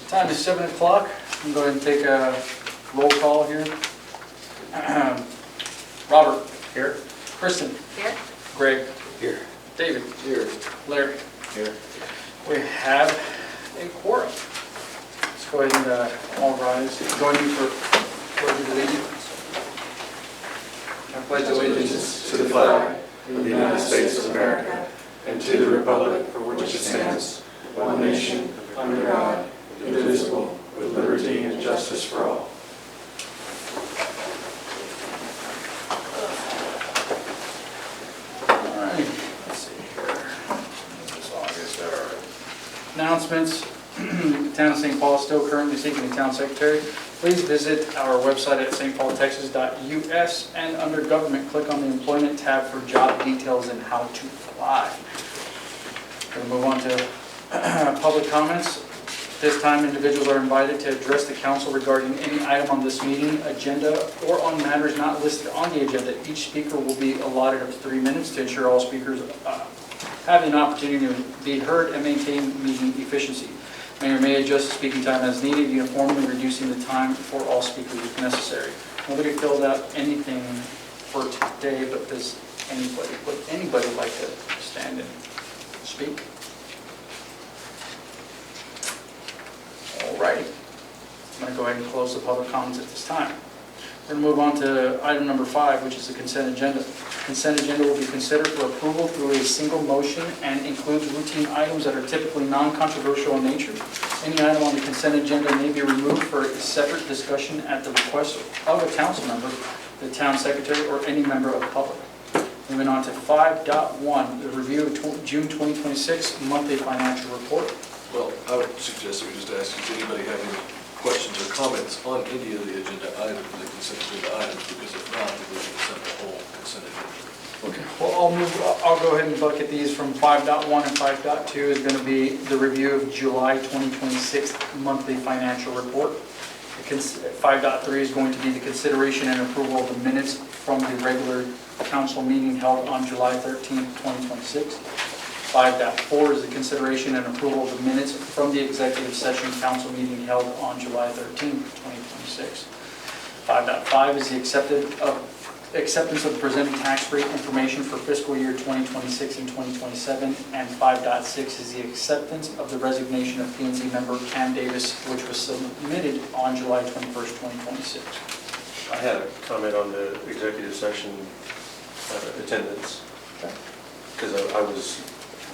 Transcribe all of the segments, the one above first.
Time is 7 o'clock. I'm going to take a roll call here. Robert. Here. Kristen. Here. Greg. Here. David. Here. Larry. Here. We have a quorum. Let's go ahead and all rise. Join me for pledge of allegiance. I pledge allegiance To the flag of the United States of America and to the republic for which it stands, one nation, under God, indivisible, with liberty and justice for all. All right. Let's see here. This August. All right. Announcements. The town of St. Paul is still currently seeking a town secretary. Please visit our website at stpaultexas.us and under government, click on the employment tab for job details and how to apply. Going to move on to public comments. This time, individuals are invited to address the council regarding any item on this meeting agenda or on matters not listed on the agenda. Each speaker will be allotted up to 3 minutes to ensure all speakers have an opportunity to be heard and maintain meeting efficiency. Mayor may adjust the speaking time as needed, uniformly reducing the time for all speakers if necessary. Nobody filled out anything for today, but does anybody like to stand and speak? All righty. I'm going to go ahead and close the public comments at this time. We're going to move on to item number 5, which is the consent agenda. Consent agenda will be considered for approval through a single motion and includes routine items that are typically non-controversial in nature. Any item on the consent agenda may be removed for a separate discussion at the request of a council member, the town secretary, or any member of the public. Moving on to 5.1, the review of June 2026 monthly financial report. Well, I would suggest that we just ask, does anybody have any questions or comments on any of the agenda items, the consent agenda items, because if not, then we should accept the whole consent agenda. Okay, well, I'll go ahead and bucket these from 5.1 and 5.2 is going to be the review of July 2026 monthly financial report. 5.3 is going to be the consideration and approval of the minutes from the regular council meeting held on July 13th, 2026. 5.4 is the consideration and approval of the minutes from the executive session council meeting held on July 13th, 2026. 5.5 is the acceptance of the presented tax rate information for fiscal year 2026 and 2027, and 5.6 is the acceptance of the resignation of P&Z member Cam Davis, which was submitted on July 21st, 2026. I had a comment on the executive session attendance, because I was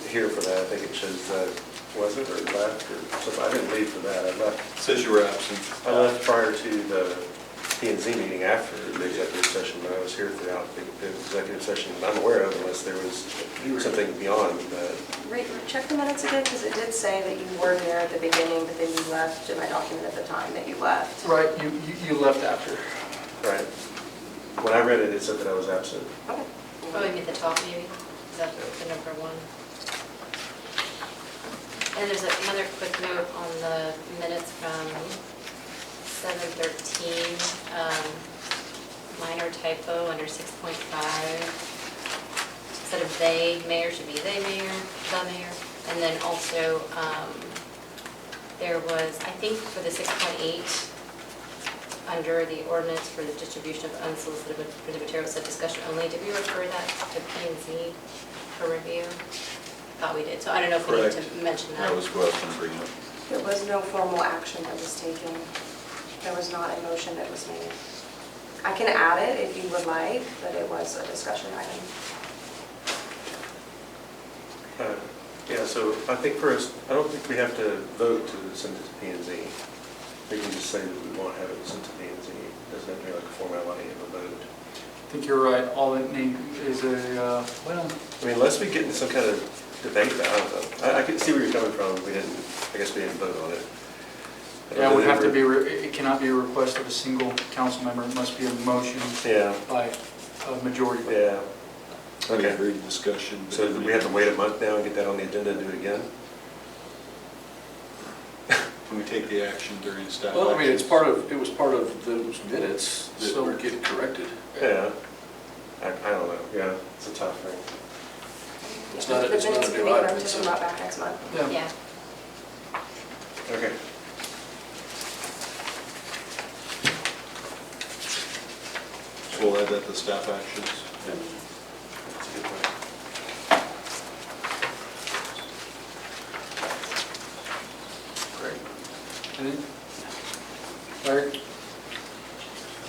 here for that. I think it shows that, was it, or left, or something. I didn't leave for that. I left. It says you were absent. I left prior to the P&Z meeting after the executive session, but I was here throughout the executive session I'm aware of, unless there was something beyond that. Right, check the minutes again, because it did say that you were there at the beginning, but then you left in my document at the time that you left. Right, you left after. Right. When I read it, it said that I was absent. Okay. Oh, you mean the top maybe? Is that the number 1? And there's another quick note on the minutes from 7:13, minor typo under 6.5. Instead of they, mayor should be they mayor, the mayor. And then also, there was, I think for the 6.8, under the ordinance for the distribution of unsolicited printed materials, said discussion only. Did we refer that to P&Z for review? Thought we did, so I don't know if we need to mention that. That was what I was going to bring up. There was no formal action that was taken. There was not a motion that was made. I can add it if you would like, but it was a discussion item. Yeah, so I think first, I don't think we have to vote to send it to P&Z. We can just say that we want to have it sent to P&Z. It doesn't have to be like a formality of a vote. I think you're right. All it needs is a, well... I mean, unless we get into some kind of debate, I don't know. I can see where you're coming from. I guess we didn't vote on it. Yeah, it would have to be, it cannot be a request of a single council member. It must be a motion by a majority. Yeah. Okay. Agreed discussion. So we have to wait a month now and get that on the agenda and do it again? Can we take the action during staff? Well, I mean, it was part of those minutes that were getting corrected. Yeah. I don't know. Yeah, it's a tough thing. It's not a The minutes new can be item, brought it's to a- come back next month. Yeah. Okay. add that to staff actions. That's a good point. Great. Anything? Larry?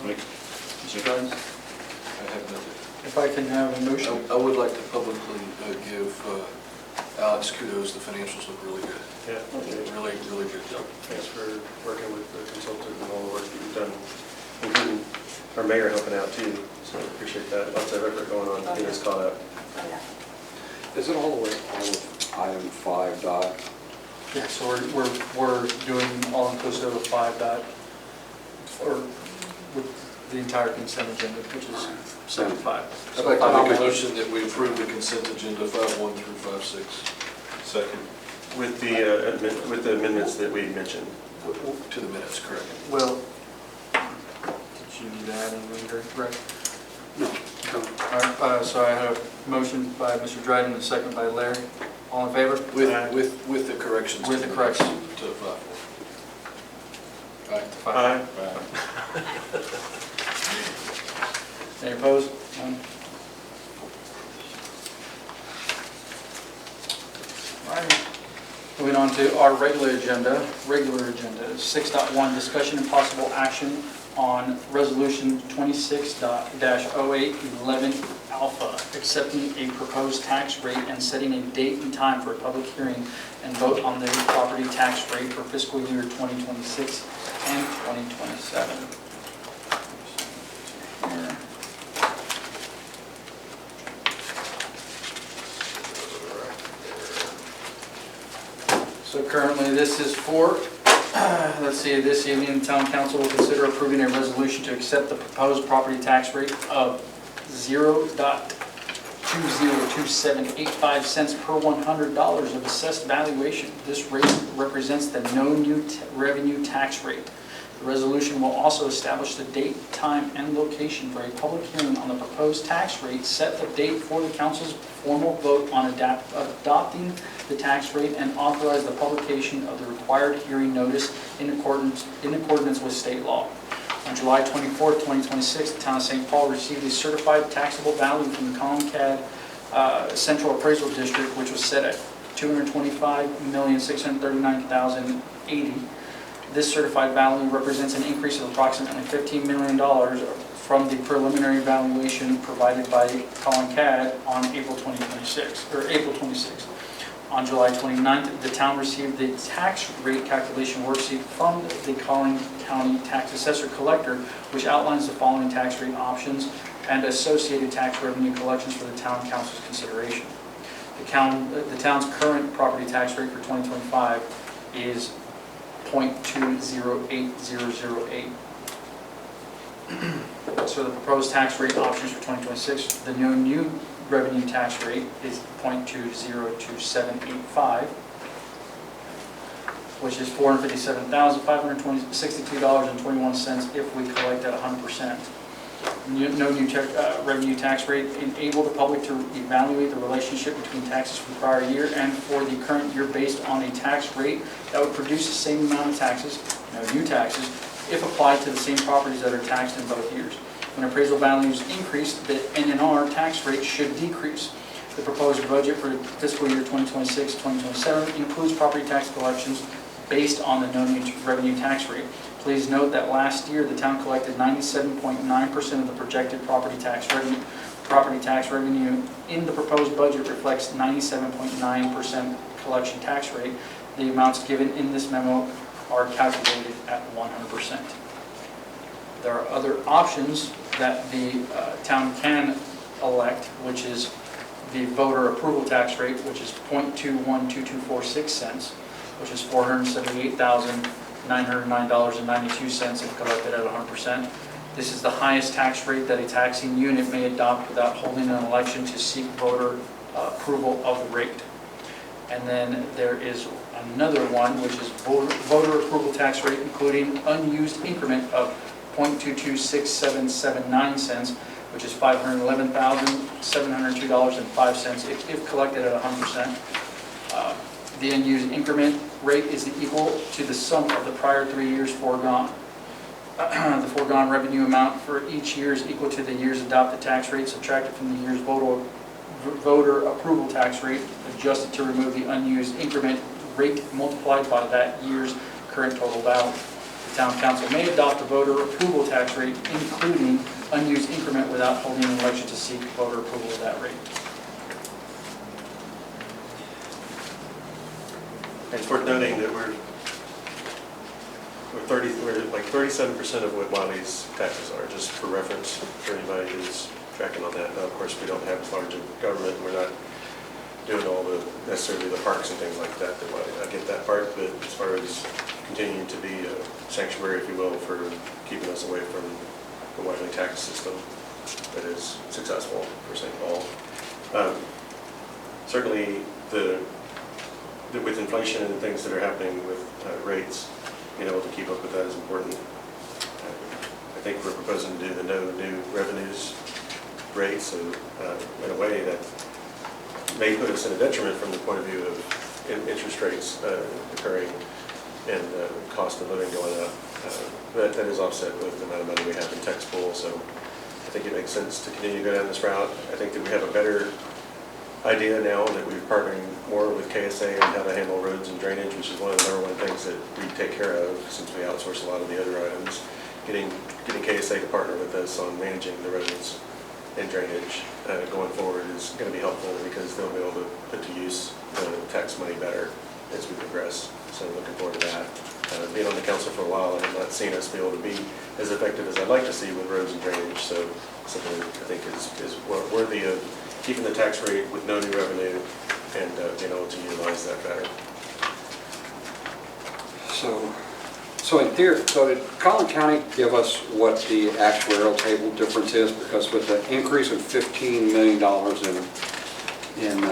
Mr. Jones? I have nothing. If I can have a motion. I would like to publicly give Alex kudos. The financials look really good. Yeah. Really, really good job. Thanks for working with the consultant and all the work that you've done, including our mayor helping out too. So I appreciate that. Lots of effort going on to get us caught up. Oh, yeah. Is it all the way all of item 5 dot? Yeah, so we're doing all-inclusive of 5 dot, or with the entire consent agenda, which is 7.5. I'd like to make a motion that we approve the consent agenda 5.1 through 5.6. Second. With the amendments that we mentioned. To the minutes, correct. Well, did you need to add anything, Greg? No. All right, so I have a motion by Mr. Dryden and a second by Larry. All in favor? With the corrections. With the corrections. To 5.4. Aye. Any opposed? None? All right. Moving on to our regular agenda is 6.1, discussion and possible action on resolution 26-0811 alpha, accepting a proposed tax rate and setting a date and time for a public hearing and vote on the property tax rate for fiscal year 2026 and 2027. Here. So currently, this is for, let's see, this evening, the town council will consider approving a resolution to accept the proposed property tax rate of 0.202785 cents per $100 of assessed valuation. This rate represents the no new revenue tax rate. The resolution will also establish the date, time, and location for a public hearing on the proposed tax rate, set the date for the council's formal vote on adopting the tax rate, and authorize the publication of the required hearing notice in accordance with state law. On July 24, 2026, the town of St. Paul received a certified taxable value from the Colin-Cad Central Appraisal District, which was set at $225,639,080. This certified value represents an increase of approximately $15 million from the preliminary valuation provided by Colin-Cad on April 26. On July 29th, the town received the tax rate calculation worksheet from the Collin County Tax Assessor Collector, which outlines the following tax rate options and associated tax revenue collections for the town council's consideration. The town's current property tax rate for 2025 is 0.208008. So the proposed tax rate options for 2026, the new revenue tax rate is 0.202785, which is $457,562.21 if we collect at 100%. No new revenue tax rate enable the public to evaluate the relationship between taxes from the prior year and for the current year based on a tax rate that would produce the same amount of taxes, no new taxes, if applied to the same properties that are taxed in both years. When appraisal values increase, the NNR tax rate should decrease. The proposed budget for fiscal year 2026-2027 includes property tax collections based on the no new revenue tax rate. Please note that last year, the town collected 97.9% of the projected property tax revenue. Property tax revenue in the proposed budget reflects 97.9% collection tax rate. The amounts given in this memo are calculated at 100%. There are other options that the town can elect, which is the voter approval tax rate, which is 0.212246 cents, which is $478,909.92 if collected at 100%. This is the highest tax rate that a taxing unit may adopt without holding an election to seek voter approval of the rate. And then there is another one, which is voter approval tax rate, including unused increment of 0.226779 cents, which is $511,702.05 if collected at 100%. The unused increment rate is equal to the sum of the prior 3 years foregone. the foregone revenue amount for each year is equal to the year's adopted tax rate subtracted from the year's voter approval tax rate, adjusted to remove the unused increment rate multiplied by that year's current total balance. The town council may adopt the voter approval tax rate, including unused increment, without holding an election to seek voter approval of that rate. It's worth noting that we're like 37% of what Wiley's taxes are, just for reference for anybody who's tracking on that. Now, of course, we don't have as large a government, we're not doing all the, necessarily the parks and things like that, I get that part, but as far as continuing to be a sanctuary, if you will, for keeping us away from the Wiley tax system that is successful for St. Paul. Certainly, with inflation and things that are happening with rates, being able to keep up with that is important. I think we're proposing to do the no new revenues rate, so in a way that may put us in a detriment from the point of view of interest rates occurring and cost of living going up. That is offset with the amount of money we have in tax pool, so I think it makes sense to continue to go down this route. I think that we have a better idea now that we're partnering more with KSA on how to handle roads and drainage, which is one of the number one things that we take care of since we outsource a lot of the other items. Getting KSA to partner with us on managing the roads and drainage going forward is going to be helpful because they'll be able to put to use the tax money better as we progress. So looking forward to that. Being on the council for a while, I have not seen us be able to be as effective as I'd like to see with roads and drainage. So something I think is worthy of keeping the tax rate with no new revenue and being able to utilize that better. So in theory, so did Collin County give us what the actuarial table difference is? Because with the increase of $15 million in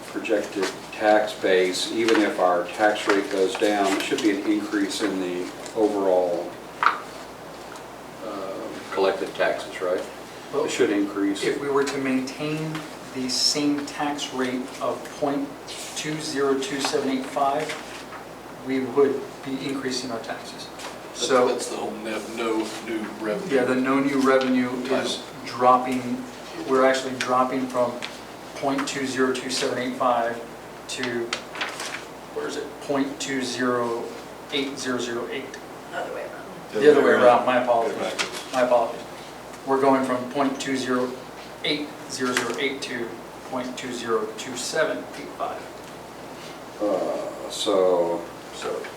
projected tax base, even if our tax rate goes down, there should be an increase in the overall collected taxes, right? Well, It should increase. If we were to maintain the same tax rate of .202785, we would be increasing our taxes. So That's the whole no new revenue. yeah, the no new revenue is dropping, we're actually dropping from .202785 to, where is it, .208008. Other way around. The other way around, my apologies. My apologies. We're going from .208008 to .202785. So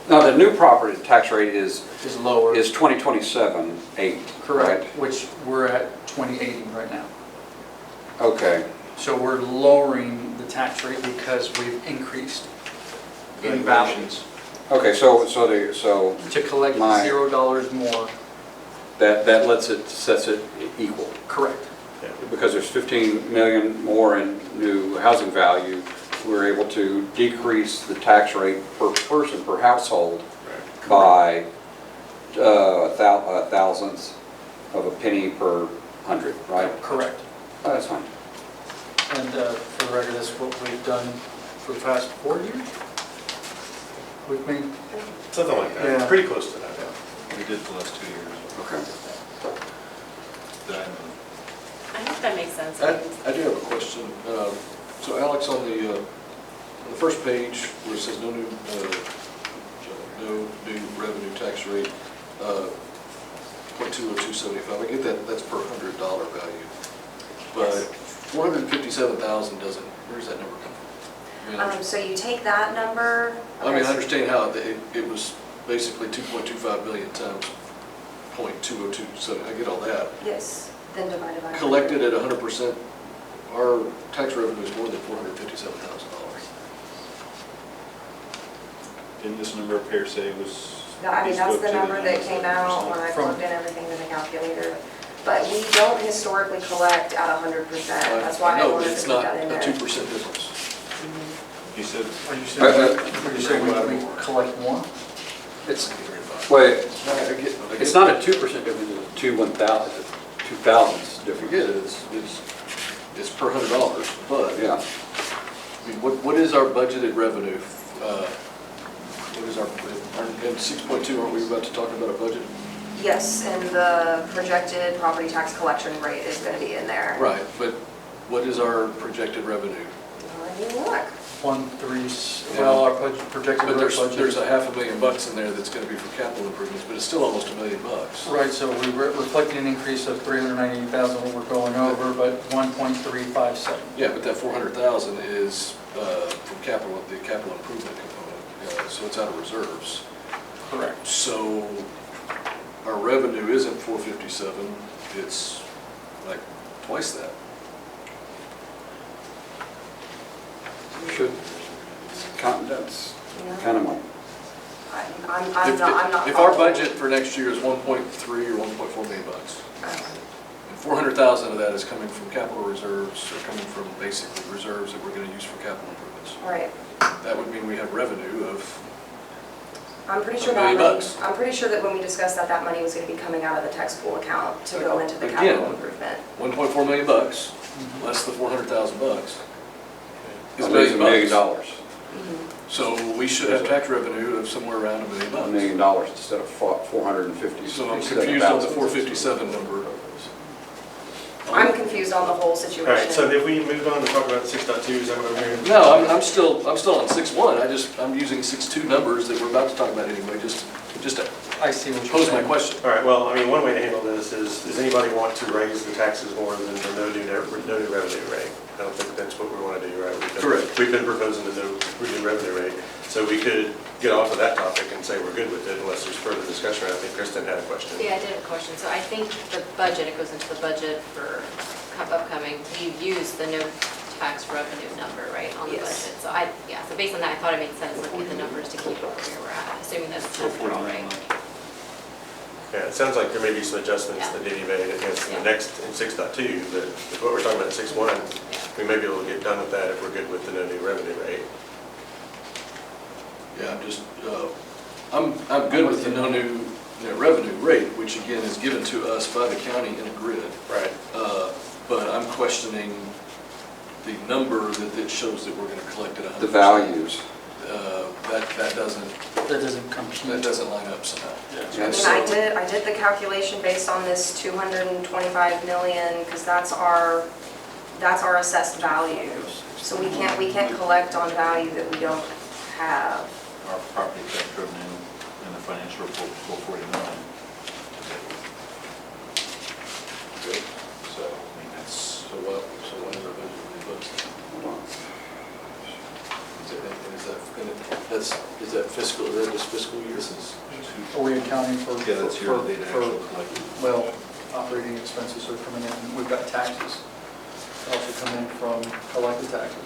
now the new property tax rate is Is lower. 2027-8. Correct, right? which we're at 2080 right now. Okay. So we're lowering the tax rate because we've increased in values. Okay, so To collect My- $0 more. that sets it equal. Correct. Because there's 15 million more in new housing value, we're able to decrease the tax rate per person, per household, by thousandths of a penny per 100, right? Correct. Oh, that's fine. And for the record, that's what we've done for the past 4 years. We've made, Something like that, Yeah. pretty close to that. We did the last 2 years. Okay. I think that makes sense. I do have a question. So Alex, on the first page where it says no new revenue tax rate, .20275, I get that, that's per $100 value. But Yes. 457,000 doesn't, where does that number come from? I mean, So you take that number. I mean, I understand how it was basically 2.25 billion times .2027, I get all that. Yes, then divided by. 100. Collected at 100%, our tax revenue is more than $457,000. Didn't this number appear say was? No, I mean, that's the number that came out when I From- plugged in everything in the calculator. But we don't historically collect at 100%. That's why I know, but wanted it's to put not that in a there. 2% difference. You said, are you saying we collect more? It's, wait, I get it's not a 2% difference, it's 2,000s difference. Forget it, it's per $100, but, Yeah. I mean, what is our budgeted revenue? What is our, in 6.2, aren't we about to talk about a budget? Yes, and the projected property tax collection rate is gonna be in there. Right, but what is our projected revenue? Let me look. 1.3, well, our projected But there's budget. a $500,000 in there that's gonna be for capital improvements, but it's still almost $1 million. Right, so we're reflecting an increase of 398,000 what we're going over, but 1.357. Yeah, but that 400,000 is from capital, the capital improvement component, so it's out of reserves. Correct. So our revenue isn't 457, it's like twice that. Should, that's Yeah. kind of my, I'm not. If our following. budget for next year is 1.3 or 1.4 million bucks, Oh. and 400,000 of that is coming from capital reserves, or coming from basically reserves that we're going to use for capital improvements. Right. That would mean we have revenue of, I'm pretty sure $1 million that money, bucks. I'm pretty sure that when we discussed that, that money was gonna be coming out of the tax pool account to go into the Again. capital improvement. 1.4 million bucks, less the 400,000 bucks, is at least $1 million. bucks. So we should have tax revenue of somewhere around $1 million bucks. $1 million instead of 450. So I'm confused on the 457 number. I'm confused on the whole situation. All right, so if we move on to talk about 6.2, is that what I'm hearing? No, I'm still on 6.1, I'm using 6.2 numbers that we're about to talk about anyway, just to I see what you're pose my saying. question. All right, well, I mean, one way to handle this is, does anybody want to raise the taxes more than the no new revenue rate? I don't think that's what we want to do, right? Correct. We've been proposing the no new revenue rate, so we could get off of that topic and say we're good with it unless there's further discussion. I think Kristen had a question. Yeah, I did have a question. So I think the budget, it goes into the budget for upcoming, you use the no tax revenue number, right, on the Yes. budget? So so based on that, I thought it made sense looking at the numbers to keep it where we're at, assuming that's all right. Yeah, it sounds like there may be some adjustments that need to be made against the Yeah. next in 6.2, but with what we're talking about in 6.1, we may be able to get done with that if we're good with the no new revenue rate. Yeah, I'm good with the no new revenue rate, which again is given to us by the county in a grid. Right. But I'm questioning the number that shows that we're going to collect at 100%. The values. That doesn't That doesn't line up somehow. Yes. And I did the calculation based on this 225 million, because that's our assessed value. So we can't collect on value that we don't have. Our property tax revenue in the financial report was 449. Good. So, I mean, that's, So what is our budget for the books? Hold on. Is that fiscal, is that this fiscal year? Are we accounting for? yeah, that's your data actual collected. Well, operating expenses are coming in, we've got taxes. Also coming in from collected taxes,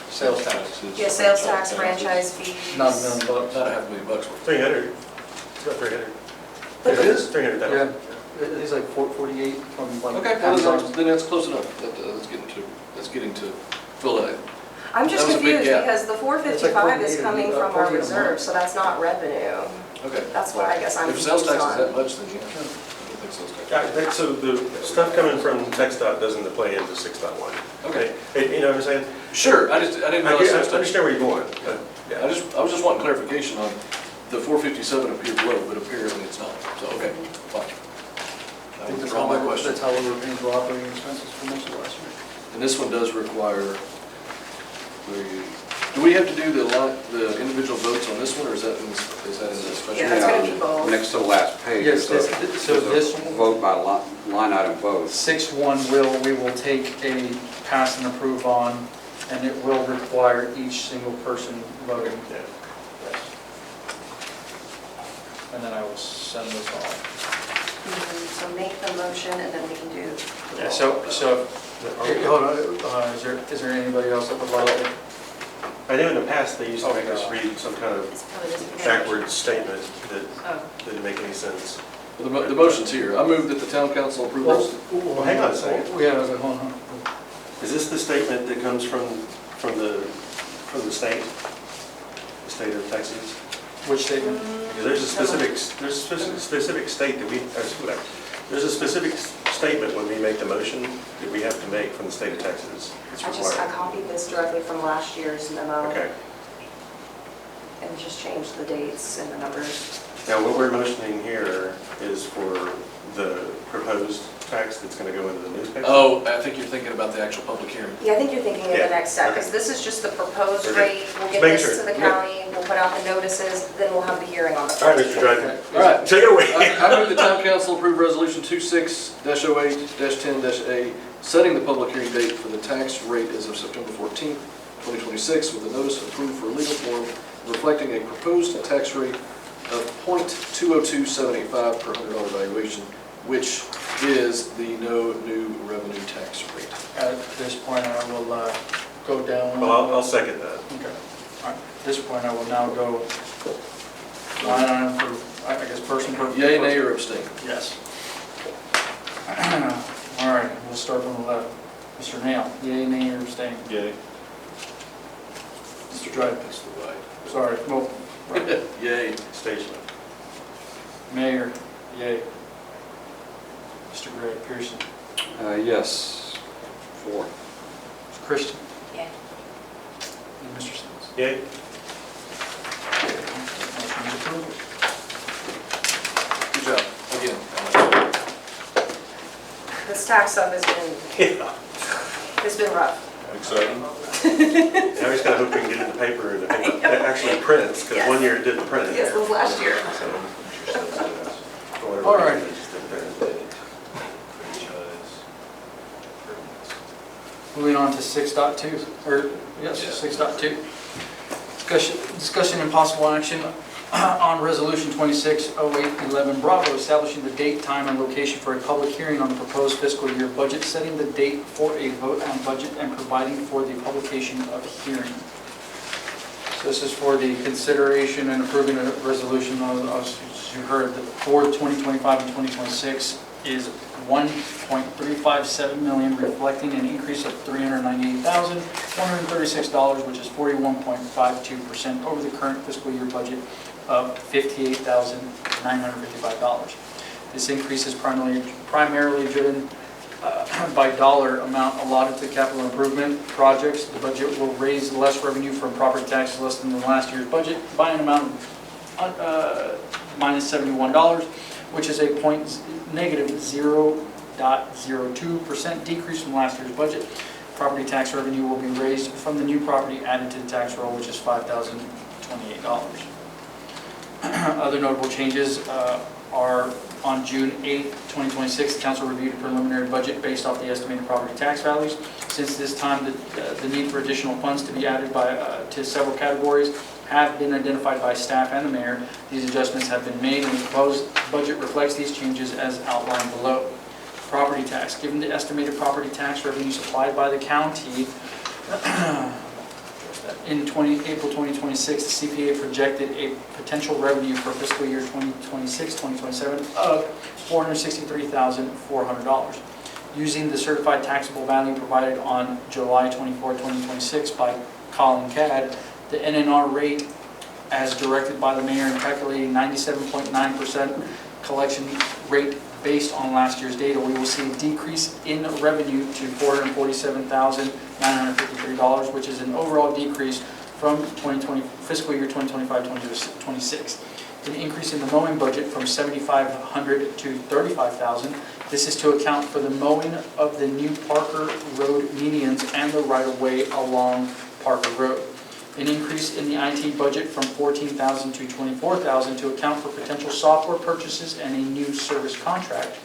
sales tax, Yeah, sales tax, franchise fees. not $1 million bucks. Not $500,000 worth. 300. It's about 300. It is? 300,000. Yeah, it's like 48 from like. Okay, well, Amazon. then that's close enough. That's getting to fill that. I'm just That was a big confused gap. because the 455 is coming from our reserve, so that's not revenue. Okay. That's what I guess I'm If confused sales tax is on. that much, then yeah. I don't think sales tax. Yeah, I think so the stuff coming from TxDOT doesn't play into 6.1. Okay. You know what I'm saying? Sure, I didn't I realize sales tax. understand where you're going, but I was just wanting clarification on the 457 appeared low, but apparently it's not. So, okay, fine. I think That was all my question. that's how we were paying for operating expenses for most of last year. And this one does require, do we have to do the individual votes on this one, or is that in the special? Yeah, it's gonna be both. Next to the last page. Yes, there's so this a vote by line item vote. 6.1 we will take a pass and approve on, and it will require each single person voting. yeah. And then I will send this off. So make the motion and then we can do. Yeah, so, hold on, is there anybody else that would like to? I know in the past, they used to make us read some kind of It's probably this one. backwards statement that Oh, didn't make any sense. Well, the motion's here. I move that the town council approve this. Well, hang on a second. Yeah, hold on. Is this the statement that comes from the state? The state of Texas? Which statement? Because there's a specific state that there's a specific statement when we make the motion that we have to make from the state of Texas. It's I required. copied this directly from last year's memo Okay. and just changed the dates and the numbers. Now, what we're motioning here is for the proposed tax that's going to go into the newspaper? Oh, I think you're thinking about the actual public hearing. Yeah, I think you're thinking of Yeah, the next step, because okay. this is just the proposed Okay. rate. We'll get Make this sure. to the county, we'll put out the notices, then we'll have the hearing on the All right, 14th. Mr. Dryden. All right. Take it away. I move the town council approve resolution 26-08-10-A, setting the public hearing date for the tax rate as of September 14th, 2026, with a notice approved for legal form reflecting a proposed tax rate of .202785 per $100 valuation, which is the no new revenue tax rate. At this point, I will go down. Well, I'll second that. Okay. All right. At this point, I will now go line item for, I guess, person per. Yay, nay, or abstain? Yes. All right, we'll start from the left. Mr. Nail, yay, nay, or abstain? Yay. Mr. Dryden, That's the right. sorry, well, right. Yay. Station. Mayor, yay. Mr. Gray, Pearson, Yes, 4. Mr. Christian, Yeah. and Mr. Sims. Yay? Motion is approved. Good job. Again. This tax stuff has been, Yeah. it's been rough. Exciting. Now we just gotta hope we can get it in the paper and the paper that actually prints, because Yes. one year it didn't print. Yes, it was last year. So, whatever All right. it is, just didn't print. Moving on to 6.2, or, yes, 6.2. Discussion and possible action on Resolution 260811 Bravo, establishing the date, time, and location for a public hearing on the proposed fiscal year budget, setting the date for a vote on budget, and providing for the publication of hearing. So this is for the consideration and approving a resolution, as you heard, that for 2025 and 2026 is $1.357 million, reflecting an increase of $398,136, which is 41.52% over the current fiscal year budget of $58,955. This increase is primarily driven by dollar amount allotted to capital improvement projects. The budget will raise less revenue from property taxes less than the last year's budget by an amount of minus $71, which is a negative 0.02% decrease from last year's budget. Property tax revenue will be raised from the new property added to the tax roll, which is $5,028. Other notable changes are on June 8th, 2026, the council reviewed a preliminary budget based off the estimated property tax values. Since this time, the need for additional funds to be added to several categories have been identified by staff and the mayor. These adjustments have been made, and the proposed budget reflects these changes as outlined below. Property tax. Given the estimated property tax revenue supplied by the county in April 2026, the CPA projected a potential revenue for fiscal year 2026-2027 of $463,400. Using the certified taxable value provided on July 24, 2026 by Colin Cadd, the NNR rate as directed by the mayor and calculating 97.9% collection rate based on last year's data, we will see a decrease in revenue to $447,953, which is an overall decrease from fiscal year 2025-2026. An increase in the mowing budget from $7,500 to $35,000. This is to account for the mowing of the new Parker Road medians and the right-of-way along Parker Road. An increase in the IT budget from $14,000 to $24,000 to account for potential software purchases and a new service contract.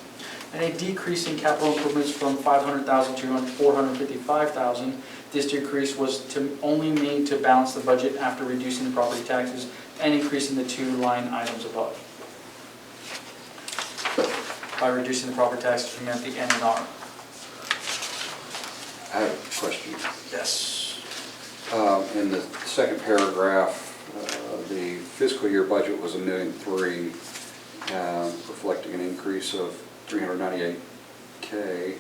And a decrease in capital improvements from $500,000 to $455,000. This decrease was only made to balance the budget after reducing the property taxes and increasing the two line items above. By reducing the property taxes, we meant the NNR. I have a question. Yes. In the second paragraph, the fiscal year budget was $1,003,000, reflecting an increase of $398K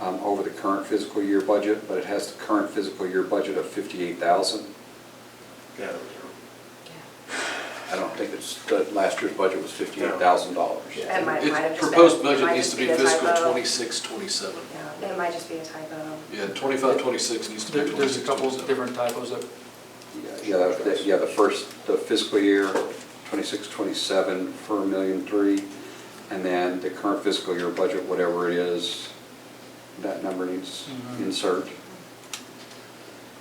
over the current fiscal year budget, but it has the current fiscal year budget of $58,000. Yeah. I don't think last year's budget was $58,000. It might have Its just proposed been- it budget might needs just to be a fiscal typo. 26-27. Yeah, it might just be a typo. Yeah, 25-26 needs to be 26-27. There's a couple of different typos that The fiscal year 26, 27 for $1.3 million, and then the current fiscal year budget, whatever it is, that number needs insert.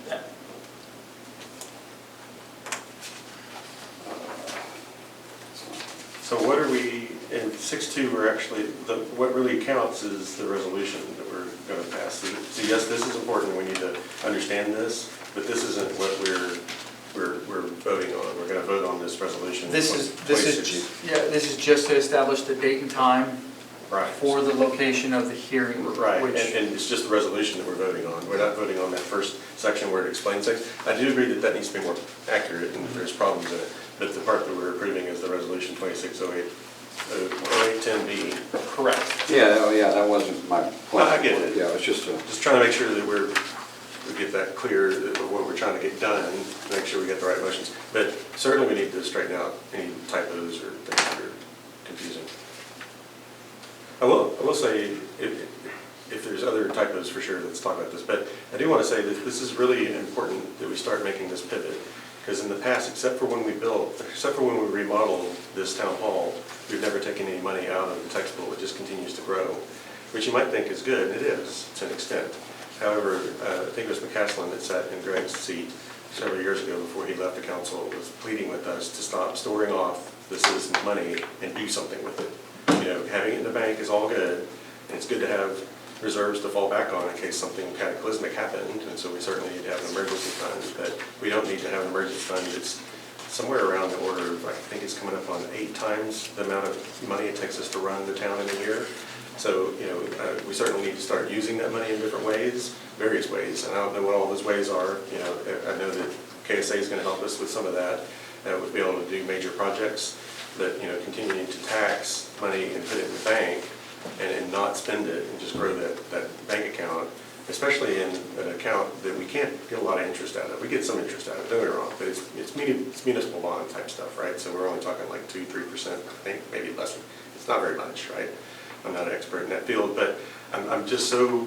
Yeah. So what are we, in 6.2, we're actually, what really counts is the resolution that we're going to pass. So yes, this is important, we need to understand this, but this isn't what we're voting on. We're going to vote on this resolution. This 26. is just to establish the date and time Right. for the location of the hearing. Right, which- and it's just the resolution that we're voting on. We're not voting on that first section where it explains things. I do agree that that needs to be more accurate and there's problems in it, but the part that we're approving is the resolution 2608, 0810B. Correct. Yeah, oh, yeah, that wasn't my point. I get it. Yeah, it's just a, Just trying to make sure that we get that clear of what we're trying to get done, make sure we get the right motions. But certainly we need to straighten out any typos or things that are confusing. I will say, if there's other typos for sure, let's talk about this. But I do want to say that this is really important that we start making this pivot. Because in the past, except for when we remodeled this town hall, we've never taken any money out of the tax pool. It just continues to grow, which you might think is good, and it is to an extent. However, I think it was McCaslin that sat in Greg's seat several years ago before he left the council, was pleading with us to stop storing off the citizens' money and do something with it. You know, having it in the bank is all good, and it's good to have reserves to fall back on in case something cataclysmic happened, and so we certainly need to have an emergency fund, but we don't need to have an emergency fund that's somewhere around the order of, I think it's coming up on 8 times the amount of money it takes us to run the town in a year. So, you know, we certainly need to start using that money in different ways, various ways, and I don't know what all those ways are. You know, I know that KSA is going to help us with some of that, we'll be able to do major projects, but, you know, continuing to tax money and put it in the bank and not spend it and just grow that bank account, especially in an account that we can't get a lot of interest out of. We get some interest out of it, don't get me wrong, but it's municipal bond type stuff, right? So we're only talking like 2-3%, I think, maybe less. It's not very much, right? I'm not an expert in that field, but I'm just so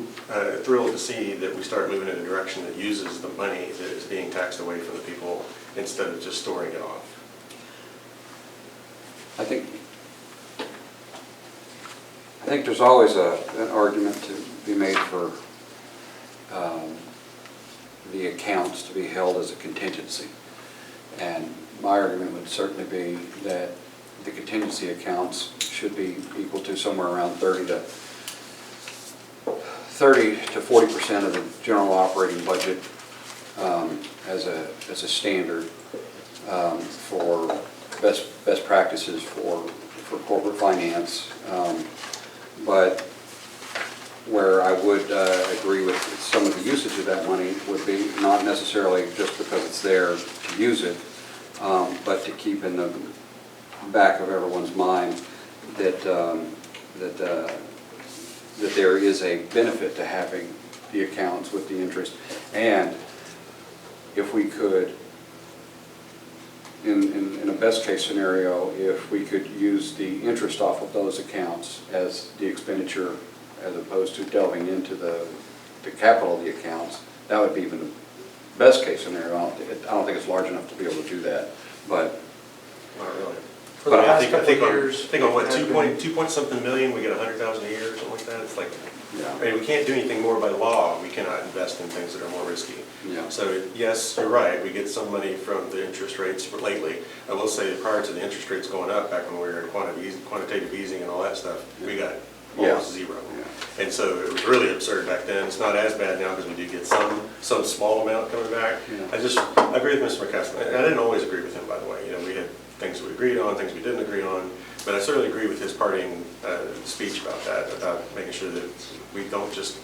thrilled to see that we start moving in a direction that uses the money that is being taxed away from the people instead of just storing it off. I think there's always an argument to be made for the accounts to be held as a contingency. And my argument would certainly be that the contingency accounts should be equal to somewhere around 30 to 40% of the general operating budget as a standard for best practices for corporate finance. But where I would agree with some of the usage of that money would be not necessarily just because it's there to use it, but to keep in the back of everyone's mind that that there is a benefit to having the accounts with the interest. And if we could, in a best case scenario, if we could use the interest off of those accounts as the expenditure as opposed to delving into the capital of the accounts, that would be even the best case scenario. I don't think it's large enough to be able to do that, but. Not really. For the But past couple of I years. think on what, 2 point something million, we get 100,000 a year or something like that. It's like, Yeah. I mean, we can't do anything more by law. We cannot invest in things that are more risky. Yeah. So yes, you're right, we get some money from the interest rates lately. I will say that prior to the interest rates going up, back when we were in quantitative easing and all that stuff, we got almost zero. Yeah. And so it was really absurd back then. It's not as bad now because we do get some small amount coming back. Yeah. I agree with Mr. McCaslin, and I didn't always agree with him, by the way. You know, we had things we agreed on, things we didn't agree on, but I certainly agree with his parting speech about that, about making sure that we don't just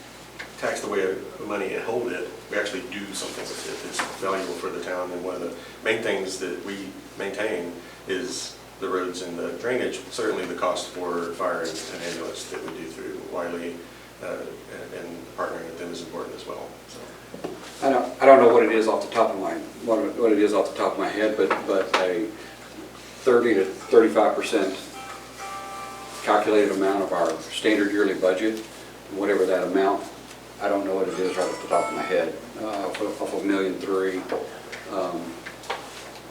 tax the way of money and hold it. We actually do something with it that's valuable for the town, and one of the main things that we maintain is the roads and the drainage, certainly the cost for fire and ambulance that we do through Wiley, and partnering with them is important as well. So. I don't know what it is off the top of my head, but a 30 to 35% calculated amount of our standard yearly budget, whatever that amount, I don't know what it is right off the top of my head, off of $1.3 million.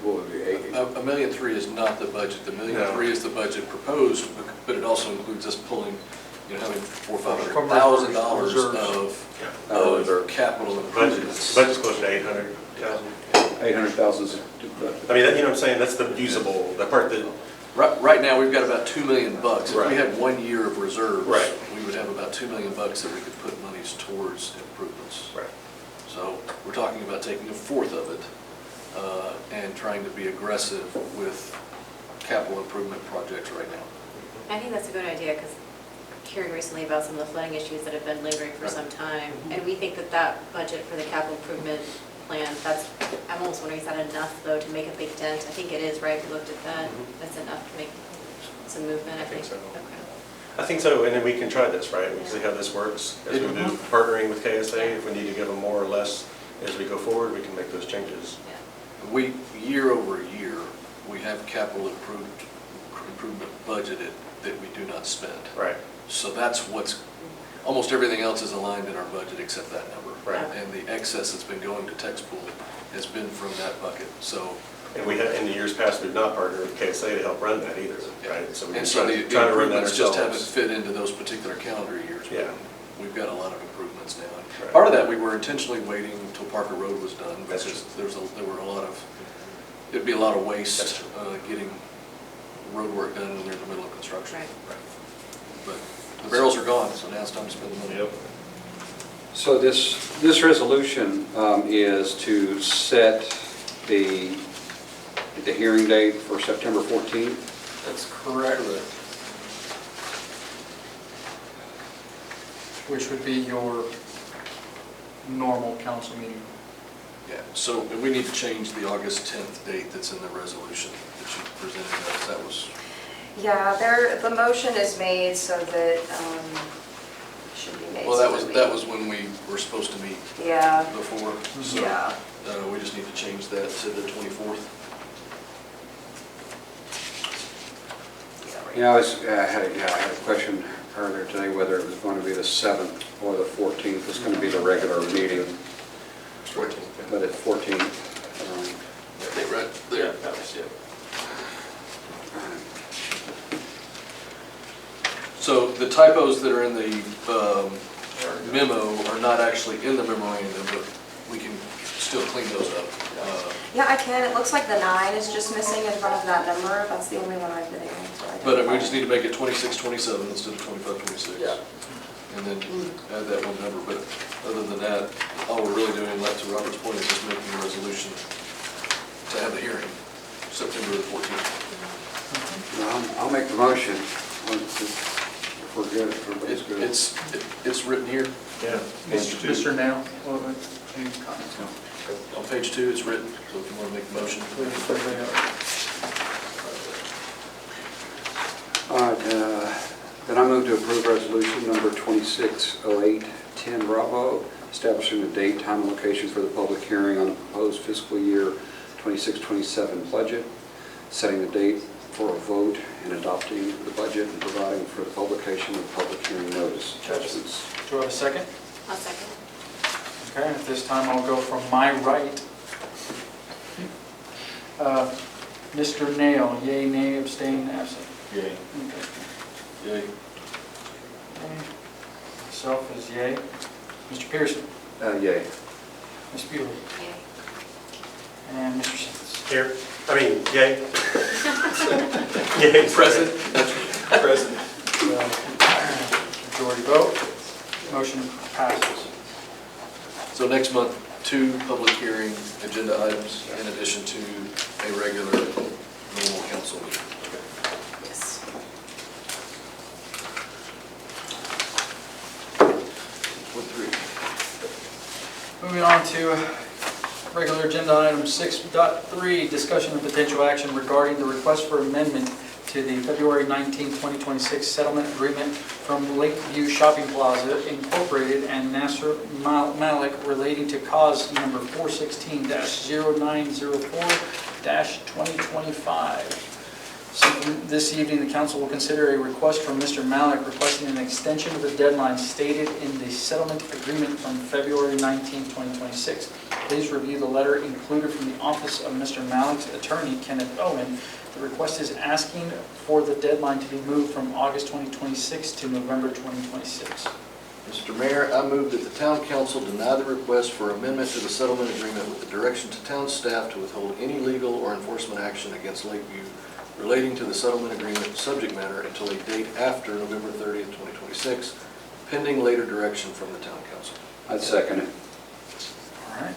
what would be eight? $1.3 million is not the budget. The $1.3 million is the budget proposed, but it also includes us pulling, having $400,000 or $500,000 of capital improvements. Budget's close to 800,000. 800,000 is. I mean, you know what I'm saying, that's the usable, the part that, Right now, we've got about $2 million. If Right. we had 1 year of reserves, Right. we would have about $2 million that we could put monies towards improvements. right. So we're talking about taking a fourth of it and trying to be aggressive with capital improvement projects right now. I think that's a good idea, because hearing recently about some of the flooding issues that have been lingering for some time, and we think that that budget for the capital improvement plan, I'm almost wondering, is that enough, though, to make a big dent? I think it is, right? We looked at that. That's enough to make some movement, I think. I think so. Okay. I think so, and then we can try this, right? We can see how this works as we move, partnering with KSA. If we need to give them more or less as we go forward, we can make those changes. Yeah. Year over year, we have capital improvement budgeted that we do not spend. Right. So that's almost everything else is aligned in our budget except that number. Right. And the excess that's been going to text pool has been from that bucket, so. And we have, in the years past, we've not partnered with KSA to help run that either, right? So we're And so the trying to run that improvements just haven't ourselves. fit into those particular calendar years. but Yeah. We've got a lot of improvements now. And Right. part of that, we were intentionally waiting until Parker Road was done, That's because true. it'd be a lot of waste getting road work done when we're in the middle of construction. Right. But the barrels are gone, so now it's time to spend the money. Yep. So this resolution is to set the hearing date for September 14th. That's correct. Which would be your normal council meeting. Yeah, so we need to change the August 10th date that's in the resolution that you presented us. That was, Yeah, the motion is made so that, should be made. well, so that was when we were supposed to meet Yeah, before. So yeah. we just need to change that to the 24th. I had a question earlier today whether it was going to be the 7th or the 14th. It's going to be the regular meeting, 14th. but it's 14th. Right there. That was it. So the typos that are in the memo are not actually in the memorandum, but we can still clean those up. Yeah, I can. It looks like the 9 is just missing in front of that number. That's the only one I've been able to identify. But we just need to make it 2627 instead of 2526. Yeah. And then add that one number. But other than that, all we're really doing, like to Robert's point, is just making a resolution to have the hearing September the 14th. I'll make the motion. If we're good, if everybody's good. It's written here. Yeah. Mr. Nail, any comments? On page 2, it's written, so if you want to make the motion. All right, then I move to approve resolution number 260810 Bravo, establishing the date, time, and location for the public hearing on the proposed fiscal year 26-27 budget, setting the date for a vote and adopting the budget and providing for the publication of public hearing notice. Judgments. Do I have a second? I'll second. Okay, at this time I'll go from my right. Mr. Nail, yea, nay, abstain, absent. Yay. Okay. Yay. Okay. Myself is yea. Mr. Pearson, Yay. Ms. Bueller, Yay. and Mr. Sims. Here, I mean, yay. Yay. Present. Present. Majority vote, motion passes. So next month, 2 public hearing agenda items in addition to a regular normal council meeting. Yes. Moving on to regular agenda item 6.3, discussion of potential action regarding the request for amendment to the February 19, 2026 settlement agreement from Lakeview Shopping Plaza Incorporated and Nasser Malik relating to cause number 416-0904-2025. So this evening, the council will consider a request from Mr. Malik requesting an extension of the deadline stated in the settlement agreement from February 19, 2026. Please review the letter included from the office of Mr. Malik's attorney, Kenneth Owen. The request is asking for the deadline to be moved from August 2026 to November 2026. Mr. Mayor, I move that the town council deny the request for amendment to the settlement agreement with the direction to town staff to withhold any legal or enforcement action against Lakeview relating to the settlement agreement subject matter until a date after November 30th, 2026, pending later direction from the town council. I'd second it. All right.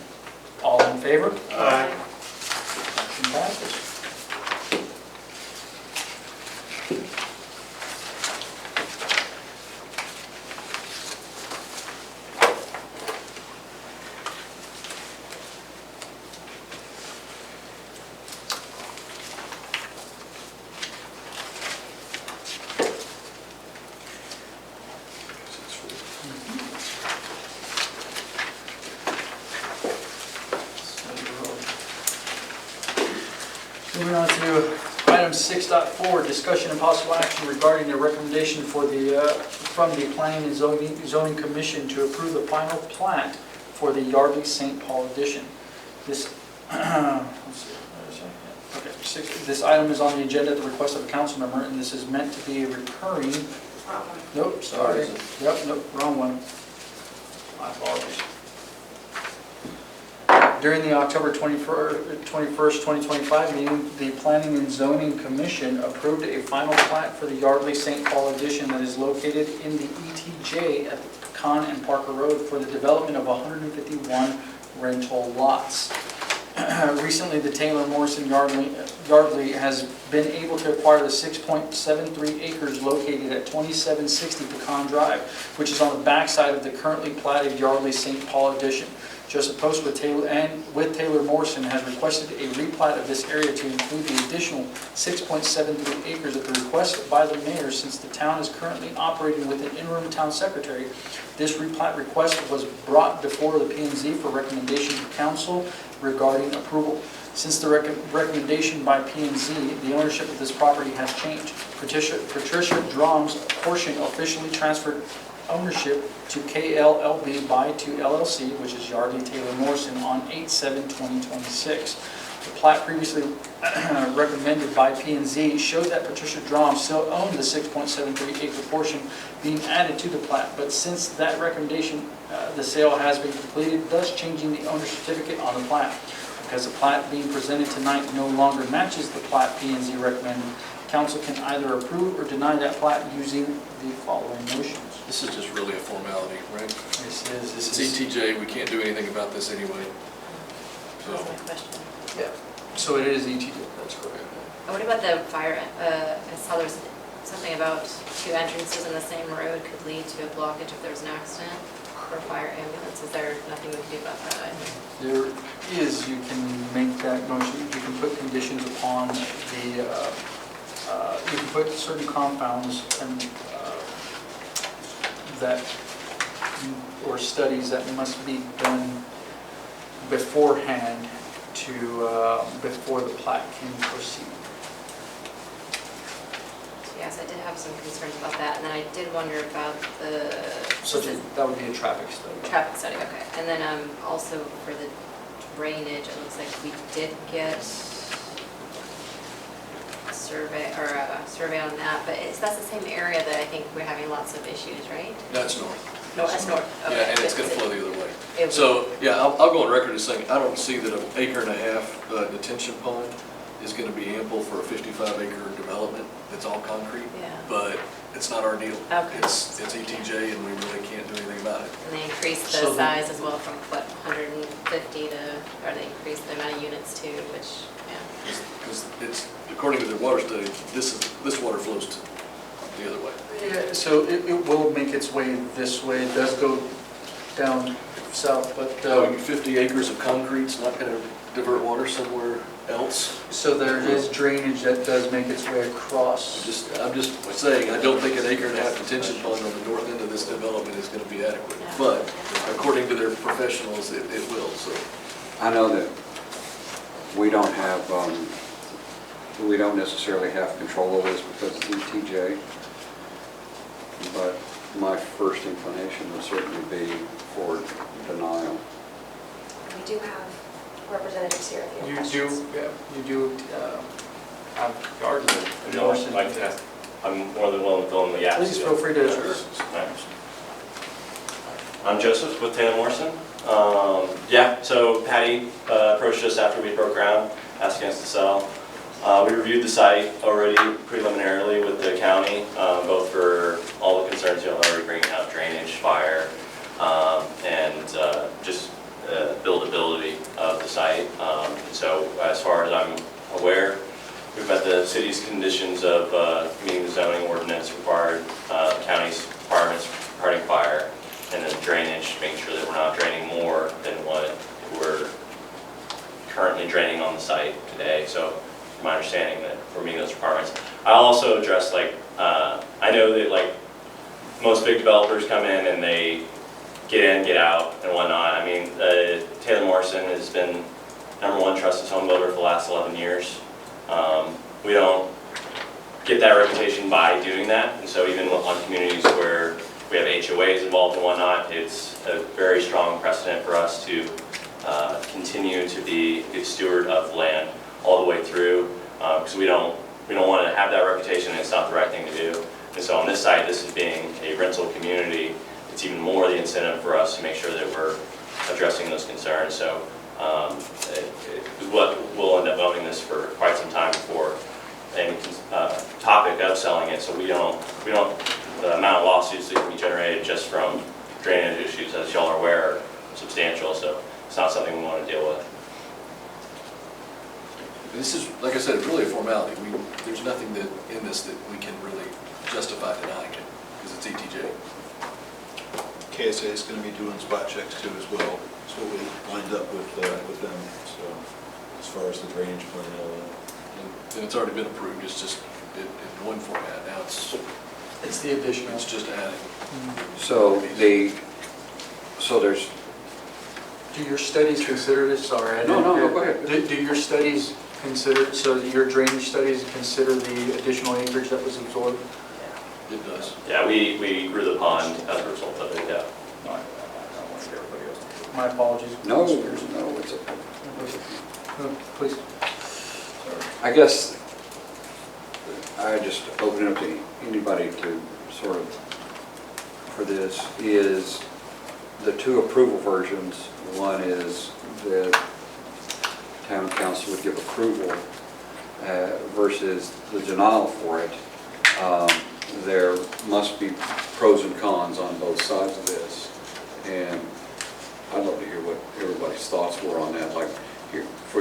All in favor? Aye. Motion passes. Moving on to item 6.4, discussion and possible action regarding the recommendation for from the Planning and Zoning Commission to approve the final plat for the Yardley St. Paul addition. This, let's see, this item is on the agenda at the request of a council member, and this is meant to be a recurring, nope, sorry, yep, nope, wrong one. My apologies. During the October 21st, 2025 meeting, the Planning and Zoning Commission approved a final plat for the Yardley St. Paul addition that is located in the ETJ at the Pecan and Parker Road for the development of 151 rental lots. Recently, the Taylor Morrison Yardley has been able to acquire the 6.73 acres located at 2760 Pecan Drive, which is on the backside of the currently platted Yardley St. Paul addition. Joseph Post with Taylor Morrison has requested a replat of this area to include the additional 6.73 acres at the request by the mayor, since the town is currently operating with an interim town secretary. This replat request was brought before the P&Z for recommendation to council regarding approval. Since the recommendation by P&Z, the ownership of this property has changed. Patricia Drom's portion officially transferred ownership to KLLB by to LLC, which is Yardley Taylor Morrison, on 8/7/2026. The plat previously recommended by P&Z showed that Patricia Drom still owned the 6.73 acre portion being added to the plat, but since that recommendation, the sale has been completed, thus changing the owner certificate on the plat. Because the plat being presented tonight no longer matches the plat P&Z recommended, council can either approve or deny that plat using the following motions. This is just really a formality, right? This is It's ETJ, we can't do anything about this anyway. That was my question. Yeah, so it is ETJ, that's correct. What about the fire, I saw there was something about two entrances in the same road could lead to a blockage if there's an accident for fire ambulance. Is there nothing we can do about that? There is, you can make that motion, you can put conditions upon the, you can put certain compounds and that, or studies that must be done beforehand to, before the plat can proceed. Yes, I did have some concerns about that, and then I did wonder about the That would be a traffic study. traffic study, okay. And then also for the drainage, it looks like we did get a survey on that, but that's the same area that I think we're having lots of issues, right? That's north. No, that's north. Okay. Yeah, and it's going to flow the other way. It will. So, yeah, I'll go on record as saying, I don't see that an acre and a half detention pond is going to be ample for a 55-acre development that's all concrete. Yeah. But it's not our deal. Okay. It's ETJ, and we really can't do anything about it. And they increased So the the- size as well from, what, 150 to, or they increased the amount of units too, which, yeah. Because it's, according to their water study, this water flows the other way. Yeah, so it will make its way this way. It does go down south, but, 50 acres of concrete's not going to divert water somewhere else. so there is drainage that does make its way across. I'm just saying, I don't think an acre and a half detention pond on the north end of this development is going to be adequate. But according to their professionals, it will, so. I know that we don't have we don't necessarily have control of this because it's ETJ, but my first inclination would certainly be for denial. We do have representatives here if you have You questions. do, yeah, you do have the argument. Would you like to ask? I'm more than willing to fill in the gaps. Please feel free to. I'm Joseph with Taylor Morrison. Yeah, so Patty approached us after we broke ground, asking us to sell. We reviewed the site already preliminarily with the county, both for all the concerns you'll already bringing out, drainage, fire, and just buildability of the site. So as far as I'm aware, we've met the city's conditions of meeting the zoning ordinance required, county's requirements regarding fire, and then drainage, making sure that we're not draining more than what we're currently draining on the site today. So my understanding that we're meeting those requirements. I'll also address, like, I know that, like, most big developers come in and they get in, get out, and whatnot. I mean, Taylor Morrison has been #1 trusted home builder for the last 11 years. We don't get that reputation by doing that, and so even on communities where we have HOAs involved and whatnot, it's a very strong precedent for us to continue to be a good steward of land all the way through, because we don't want to have that reputation, and it's not the right thing to do. And so on this site, this is being a rental community, it's even more the incentive for us to make sure that we're addressing those concerns. So what we'll end up owning this for quite some time before any topic of selling it. So we don't the amount of lawsuits that can be generated just from drainage issues, as y'all are aware, are substantial. So it's not something we want to deal with. This is, like I said, it's really a formality. There's nothing that in this that we can really justify denying it, because it's ETJ. KSA is going to be doing spot checks too as well. That's what we lined up with them, so as far as the drainage plan and all that. And it's already been approved, it's just in one format. Now It's the additional. it's just adding. So there's, Do your studies consider this, sorry? I No, didn't- go ahead. Do your studies consider, so that your drainage studies consider the additional acreage that was absorbed? It does. Yeah, we grew the pond as a result of it. Yeah. No, I don't want to get everybody else. My apologies. no, it's a, No, please. I guess I just open it up to anybody to sort of, for this, is the two approval versions. One is that town council would give approval versus the denial for it. There must be pros and cons on both sides of this. And I'd love to hear what everybody's thoughts were on that. Like, here, for